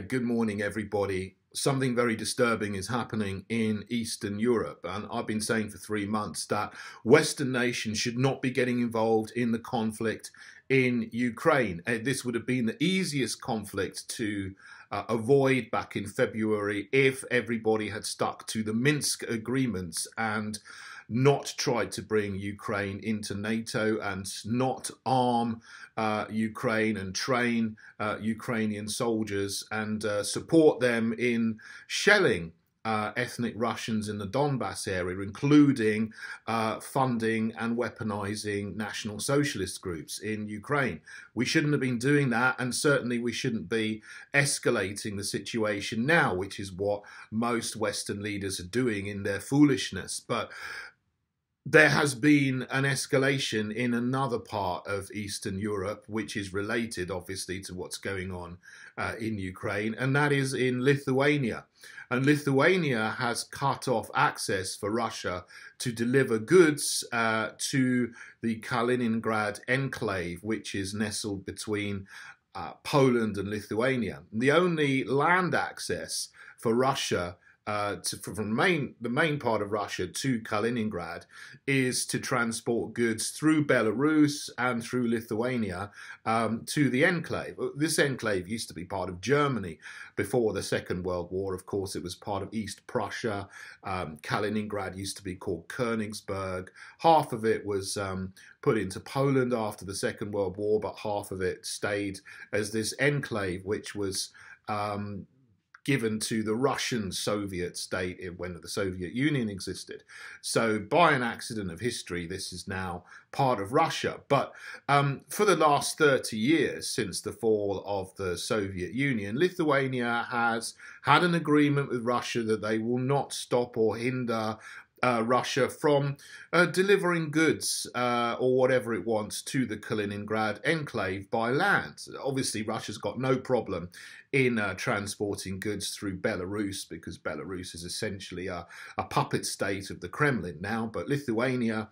Good morning, everybody. Something very disturbing is happening in Eastern Europe, and I've been saying for 3 months that Western nations should not be getting involved in the conflict in Ukraine. This would have been the easiest conflict to avoid back in February if everybody had stuck to the Minsk agreements and not tried to bring Ukraine into NATO and not arm Ukraine and train Ukrainian soldiers and support them in shelling ethnic Russians in the Donbass area, including funding and weaponizing National Socialist groups in Ukraine. We shouldn't have been doing that, and certainly we shouldn't be escalating the situation now, which is what most Western leaders are doing in their foolishness. But there has been an escalation in another part of Eastern Europe, which is related, obviously, to what's going on in Ukraine, and that is in Lithuania. And Lithuania has cut off access for Russia to deliver goods to the Kaliningrad enclave, which is nestled between Poland and Lithuania. The only land access for Russia from the main part of Russia to Kaliningrad is to transport goods through Belarus and through Lithuania to the enclave. This enclave used to be part of Germany before the Second World War. Of course, it was part of East Prussia. Kaliningrad used to be called Königsberg. Half of it was put into Poland after the Second World War, but half of it stayed as this enclave, which was given to the Russian Soviet state when the Soviet Union existed. So by an accident of history, this is now part of Russia. But for the last 30 years, since the fall of the Soviet Union, Lithuania has had an agreement with Russia that they will not stop or hinder Russia from delivering goods or whatever it wants to the Kaliningrad enclave by land. Obviously, Russia's got no problem in transporting goods through Belarus, because Belarus is essentially a puppet state of the Kremlin now, but Lithuania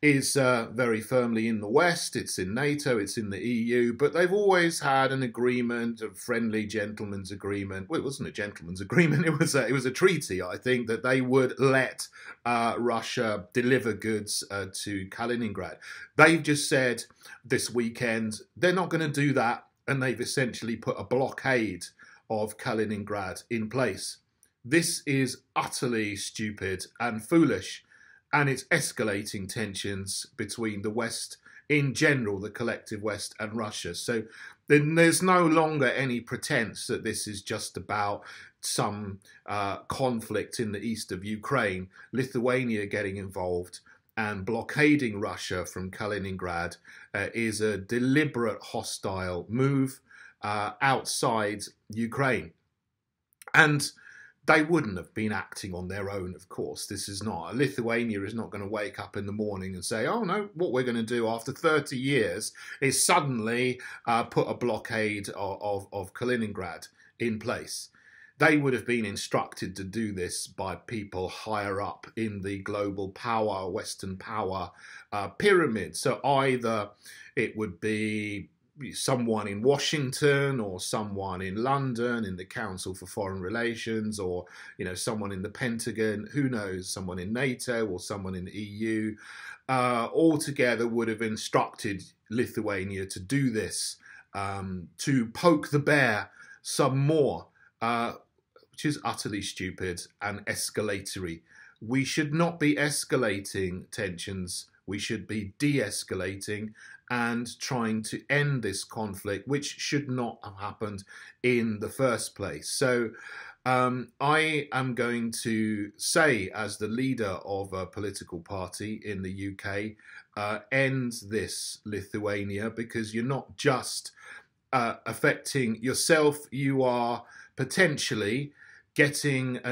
is very firmly in the West. It's in NATO, it's in the EU, but they've always had an agreement, a friendly gentleman's agreement. Well, it wasn't a gentleman's agreement, it was a treaty, I think, that they would let Russia deliver goods to Kaliningrad. They've just said this weekend they're not going to do that, and they've essentially put a blockade of Kaliningrad in place. This is utterly stupid and foolish, and it's escalating tensions between the West in general, the collective West, and Russia. So then there's no longer any pretense that this is just about some conflict in the east of Ukraine. Lithuania getting involved and blockading Russia from Kaliningrad is a deliberate hostile move outside Ukraine. And they wouldn't have been acting on their own, of course. This is not, Lithuania is not going to wake up in the morning and say, oh no, what we're going to do after 30 years is suddenly put a blockade of Kaliningrad in place. They would have been instructed to do this by people higher up in the global power, Western power pyramid. So either it would be someone in Washington or someone in London in the Council for Foreign Relations, or someone in the Pentagon, who knows, someone in NATO or someone in the EU, all together would have instructed Lithuania to do this, to poke the bear some more, which is utterly stupid and escalatory. We should not be escalating tensions. We should be de-escalating and trying to end this conflict, which should not have happened in the first place. So I am going to say, as the leader of a political party in the UK, end this, Lithuania, because you're not just affecting yourself, you are potentially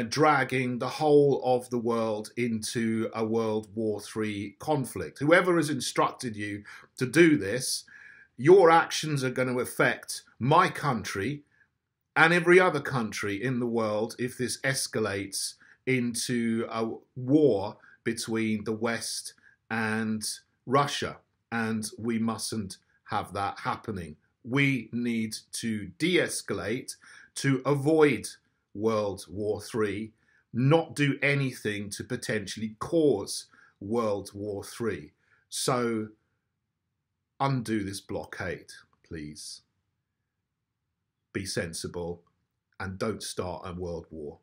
dragging the whole of the world into a World War III conflict. Whoever has instructed you to do this, your actions are going to affect my country and every other country in the world if this escalates into a war between the West and Russia. And we mustn't have that happening. We need to de-escalate, to avoid World War III, not do anything to potentially cause World War III. So undo this blockade, please. Be sensible and don't start a world war.